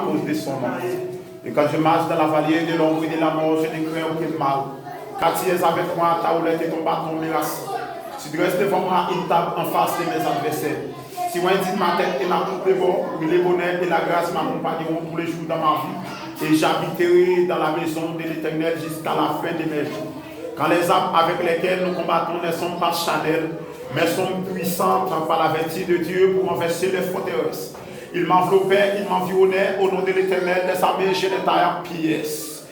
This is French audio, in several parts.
cause de son nom. Et quand je marche dans la vallée de l'ombre et de la mort, je ne crains aucun mal. Car tu es avec moi, ta houlette et ton bâton me rassurent. Tu dresses devant moi une table en face de mes adversaires. Si moi dis ma tête et ma coupe de bord, le bonheur et la grâce m'accompagneront tous les jours dans ma vie. Et j'habiterai dans la maison de l'Éternel jusqu'à la fin de mes jours. Quand les armes avec lesquelles nous combattons ne sont pas charnelles, mais sont puissantes par la vertu de Dieu pour renverser les forteresses. Il m'enveloppait, il m'environnait, au nom de l'Éternel, des armées, je les taille en pièces.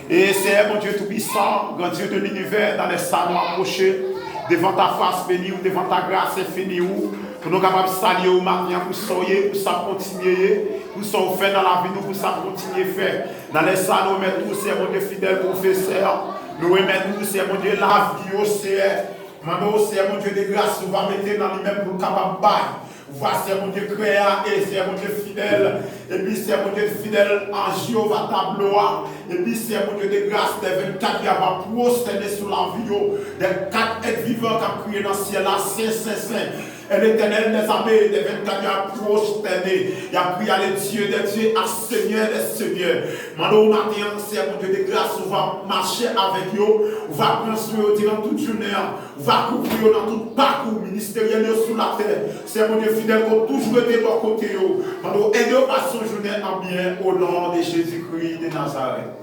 Et c'est mon Dieu tout-puissant, grand Dieu de l'univers, dans les salons approchés, devant ta face bénie ou devant ta grâce infinie, pour nous capables de saluer au matin, pour soyer, pour ça continuer, pour ça faire dans la vie, nous pour ça continuer faire. Dans les salons, mais tous c'est mon Dieu fidèle professeur, nous remettons tous c'est mon Dieu la vie au ciel. Maintenant, c'est mon Dieu de grâce, nous va mettre dans lui-même pour capable de bailler. Voici mon Dieu créa et c'est mon Dieu fidèle. Et puis c'est mon Dieu fidèle en Jéhovah ta gloire. Et puis c'est mon Dieu de grâce des 24 qui va prosterner sur la vie. Des 4 êtres vivants qui ont crié dans le ciel. Saint, Saint, Saint. Et l'Éternel des armées des 24 qui a prosterné. Il a prié à Dieu des dieux, à Seigneur des seigneurs. Maintenant au matin, c'est mon Dieu de grâce. On va marcher avec eux. On va construire durant toute journée. On va couvrir dans tout parcours ministériel sur la terre. C'est mon Dieu fidèle qui a toujours été de leur côté. Pendant aidez à son journée en bien au nom de Jésus-Christ de Nazareth.